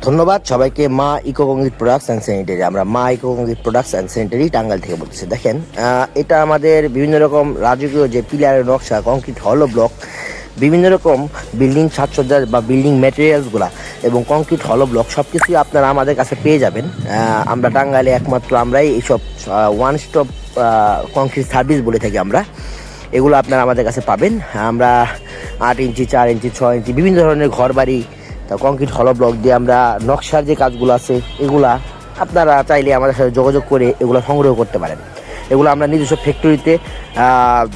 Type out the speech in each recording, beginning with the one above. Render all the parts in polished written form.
ধন্যবাদ সবাইকে। Ma eco concrete products and sanitary, আমরা Ma eco concrete products and sanitary Tangail থেকে বলতেছি। দেখেন, এটা আমাদের বিভিন্ন রকম রাজকীয় যে পিলারের নকশা, কংক্রিট হলো ব্লক, বিভিন্ন রকম বিল্ডিং সাজসজ্জা বা বিল্ডিং ম্যাটেরিয়ালসগুলো এবং কংক্রিট হলো ব্লক সব কিছুই আপনারা আমাদের কাছে পেয়ে যাবেন। আমরা টাঙ্গাইলে একমাত্র আমরাই এইসব ওয়ান স্টপ কংক্রিট সার্ভিস বলে থাকি আমরা। এগুলো আপনারা আমাদের কাছে পাবেন। আমরা 8 ইঞ্চি, 4 ইঞ্চি, 6 ইঞ্চি বিভিন্ন ধরনের ঘর বাড়ি, তা কংক্রিট হলো ব্লক দিয়ে আমরা নকশার যে কাজগুলো আছে এগুলা আপনারা চাইলে আমাদের সাথে যোগাযোগ করে এগুলো সংগ্রহ করতে পারেন। এগুলো আমরা নিজস্ব ফ্যাক্টরিতে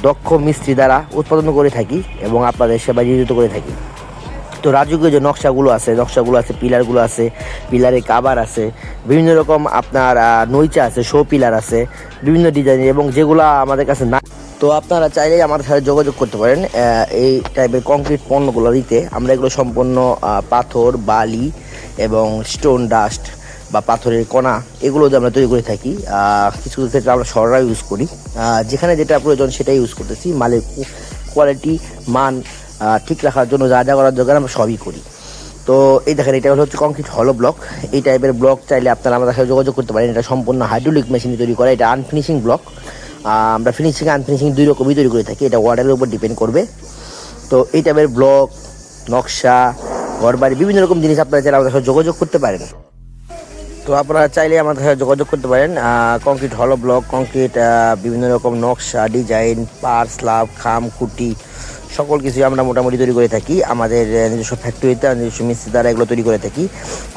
দক্ষ মিস্ত্রি দ্বারা উৎপাদন করে থাকি এবং আপনাদের সেবা নিয়োজিত করে থাকি। তো রাজকীয় যে নকশাগুলো আছে, পিলারগুলো আছে, পিলারে কাভার আছে, বিভিন্ন রকম আপনার নইচা আছে, শো পিলার আছে, বিভিন্ন ডিজাইনের, এবং যেগুলো আমাদের কাছে না। তো আপনারা চাইলেই আমাদের সাথে যোগাযোগ করতে পারেন এই টাইপের কংক্রিট পণ্যগুলো দিতে। আমরা এগুলো সম্পূর্ণ পাথর, বালি এবং স্টোন ডাস্ট বা পাথরের কণা এগুলো দিয়ে আমরা তৈরি করে থাকি। কিছু কিছু ক্ষেত্রে আমরা সররা ইউজ করি, যেখানে যেটা প্রয়োজন সেটাই ইউজ করতেছি। মালের কোয়ালিটি, মান ঠিক রাখার জন্য যা যা করার দরকার আমরা সবই করি। তো এই দেখেন, এটা হচ্ছে কংক্রিট হলো ব্লক। এই টাইপের ব্লক চাইলে আপনারা আমাদের সাথে যোগাযোগ করতে পারেন। এটা সম্পূর্ণ হাইড্রোলিক মেশিনে তৈরি করা। এটা আনফিনিশিং ব্লক। আমরা ফিনিশিং আনফিনিশিং দুই রকমই তৈরি করে থাকি, এটা ওয়ার্ডের উপর ডিপেন্ড করবে। তো এই টাইপের ব্লক, নকশা, ঘরবাড়ি বিভিন্ন রকম জিনিস আপনারা চাইলে আমাদের সাথে যোগাযোগ করতে পারেন। তো আপনারা চাইলে আমাদের সাথে যোগাযোগ করতে পারেন। কংক্রিট হলো ব্লক, কংক্রিট বিভিন্ন রকম নকশা, ডিজাইন, পার, স্ল্যাব, খাম, খুঁটি সকল কিছুই আমরা মোটামুটি তৈরি করে থাকি আমাদের নিজস্ব ফ্যাক্টরিতে। নিজস্ব মিস্ত্রি দ্বারা এগুলো তৈরি করে থাকি।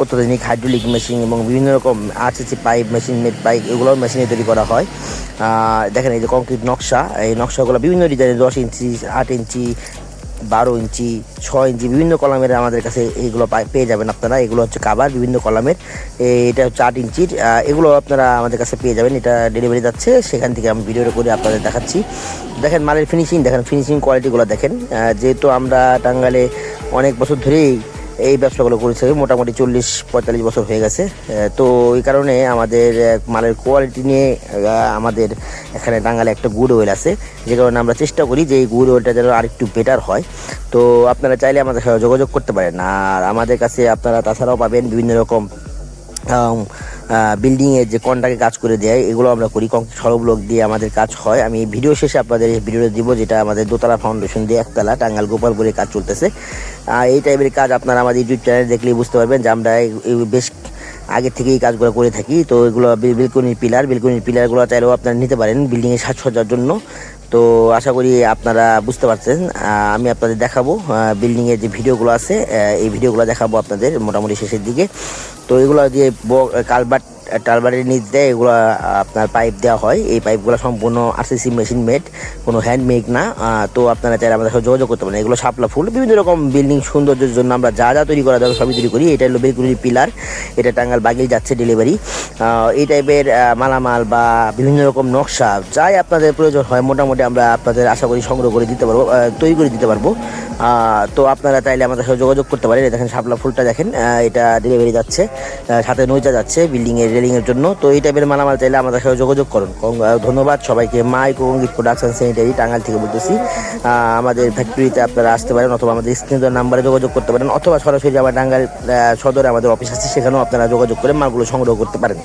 অত্যাধুনিক হাইড্রোলিক মেশিন এবং বিভিন্ন রকম RCC pipe, machine made pipe, এগুলোও মেশিনে তৈরি করা হয়। দেখেন, এই যে কংক্রিট নকশা, এই নকশাগুলো বিভিন্ন ডিজাইনের 10 ইঞ্চি, 8 ইঞ্চি, 12 ইঞ্চি, 6 ইঞ্চি বিভিন্ন কলামের আমাদের কাছে এইগুলো পেয়ে যাবেন আপনারা। এগুলো হচ্ছে কাভার বিভিন্ন কলামের। এটা হচ্ছে 8 ইঞ্চির। এগুলো আপনারা আমাদের কাছে পেয়ে যাবেন। এটা ডেলিভারি যাচ্ছে, সেখান থেকে আমি ভিডিও করে আপনাদের দেখাচ্ছি। দেখেন মালের ফিনিশিং, দেখেন ফিনিশিং কোয়ালিটিগুলো দেখেন। যেহেতু আমরা টাঙ্গাইলে অনেক বছর ধরেই এই ব্যবসাগুলো করেছি, মোটামুটি 40-45 বছর হয়ে গেছে। তো এই কারণে আমাদের মালের কোয়ালিটি নিয়ে আমাদের এখানে টাঙ্গাইলে একটা গুড ওয়েল আছে, যে কারণে আমরা চেষ্টা করি যে এই গুড ওয়েলটা যেন আরেকটু বেটার হয়। তো আপনারা চাইলে আমাদের সাথে যোগাযোগ করতে পারেন। আর আমাদের কাছে আপনারা তাছাড়াও পাবেন বিভিন্ন রকম বিল্ডিংয়ের যে কন্ট্রাক্টে কাজ করে দেয়, এগুলো আমরা করি। কংক্রিট হলো ব্লক দিয়ে আমাদের কাজ হয়। আমি ভিডিও শেষে আপনাদের এই ভিডিওটা দিব, যেটা আমাদের দোতলা ফাউন্ডেশন দিয়ে একতলা টাঙ্গাইল গোপালপুরে কাজ চলতেছে। এই টাইপের কাজ আপনারা আমাদের ইউটিউব চ্যানেল দেখলেই বুঝতে পারবেন যে আমরা বেশ আগে থেকে এই কাজগুলো করে থাকি। তো এগুলো বেলকনির পিলারগুলো চাইলেও আপনারা নিতে পারেন বিল্ডিংয়ের সাজসজ্জার জন্য। তো আশা করি আপনারা বুঝতে পারছেন। আমি আপনাদের দেখাবো বিল্ডিংয়ের যে ভিডিওগুলো আছে, এই ভিডিওগুলো দেখাবো আপনাদের মোটামুটি শেষের দিকে। তো এগুলো যে টালবারের নিচ দেয়, এগুলো আপনার পাইপ দেওয়া হয়। এই পাইপগুলো সম্পূর্ণ আরসিসি মেশিন মেড, কোনো হ্যান্ডমেড না। তো আপনারা চাইলে আমাদের সাথে যোগাযোগ করতে পারেন। এগুলো শাপলা ফুল, বিভিন্ন রকম বিল্ডিং সৌন্দর্যের জন্য আমরা যা যা তৈরি করা যাবে সবই তৈরি করি। এটা হলো বেলকুনির পিলার, এটা টাঙ্গাইল বাগিল যাচ্ছে ডেলিভারি। এই টাইপের মালামাল বা বিভিন্ন রকম নকশা যাই আপনাদের প্রয়োজন হয় মোটামুটি আমরা আপনাদের আশা করি সংগ্রহ করে দিতে পারবো, তৈরি করে দিতে পারবো। তো আপনারা চাইলে আমাদের সাথে যোগাযোগ করতে পারেন। দেখেন শাপলা ফুলটা দেখেন, এটা ডেলিভারি যাচ্ছে, সাথে নইচা যাচ্ছে বিল্ডিংয়ের রেলিংয়ের জন্য। তো এই টাইপের মালামাল চাইলে আমাদের সাথে যোগাযোগ করুন। ধন্যবাদ সবাইকে। Ma eco concrete products and sanitary Tangail থেকে বলতেছি। আমাদের ফ্যাক্টরিতে আপনারা আসতে পারেন, অথবা আমাদের স্ক্রিনে নাম্বারে যোগাযোগ করতে পারেন, অথবা সরাসরি আমার টাঙ্গাইল সদরে আমাদের অফিস আছে, সেখানেও আপনারা যোগাযোগ করে মালগুলো সংগ্রহ করতে পারেন।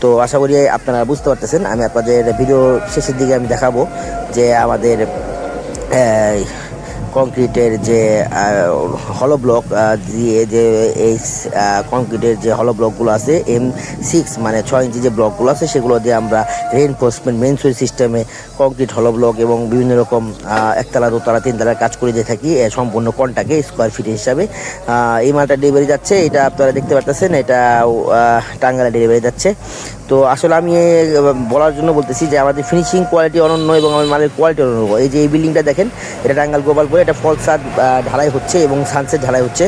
তো আশা করি আপনারা বুঝতে পারতেছেন। আমি আপনাদের ভিডিও শেষের দিকে আমি দেখাবো যে আমাদের কংক্রিটের যে হলো ব্লক দিয়ে যে এই কংক্রিটের যে হলো ব্লকগুলো আছে M6 মানে 6 ইঞ্চি যে ব্লকগুলো আছে, সেগুলো দিয়ে আমরা রেইনফোর্সমেন্ট মেনসুরি সিস্টেমে কংক্রিট হলো ব্লক এবং বিভিন্ন রকম একতলা, দোতলা, তিনতলার কাজ করে দিয়ে থাকি সম্পূর্ণ কন্টাকে স্কোয়ার ফিট হিসাবে। এই মালটা ডেলিভারি যাচ্ছে, এটা আপনারা দেখতে পাচ্ছেন, এটা টাঙ্গাইলে ডেলিভারি যাচ্ছে। তো আসলে আমি বলার জন্য বলতেছি যে আমাদের ফিনিশিং কোয়ালিটি অনন্য এবং আমার মালের কোয়ালিটি অনন্য। এই যে এই বিল্ডিংটা দেখেন, এটা টাঙ্গাইল গোপালপুরে, এটা ফলসাদ ঢালাই হচ্ছে এবং সানসেট ঢালাই হচ্ছে।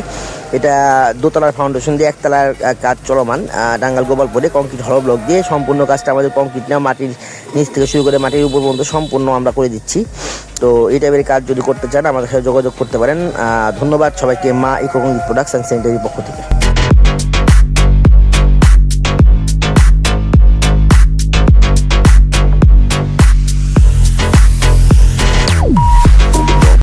এটা দোতলার ফাউন্ডেশন দিয়ে একতলার কাজ চলমান টাঙ্গাইল গোপালপুরে কংক্রিট হলো ব্লক দিয়ে। সম্পূর্ণ কাজটা আমাদের কংক্রিট না, মাটির নিচ থেকে শুরু করে মাটির উপর পর্যন্ত সম্পূর্ণ আমরা করে দিচ্ছি। তো এই টাইপের কাজ যদি করতে চান আমাদের সাথে যোগাযোগ করতে পারেন। ধন্যবাদ সবাইকে Ma eco concrete products and স্যানিটারির পক্ষ থেকে।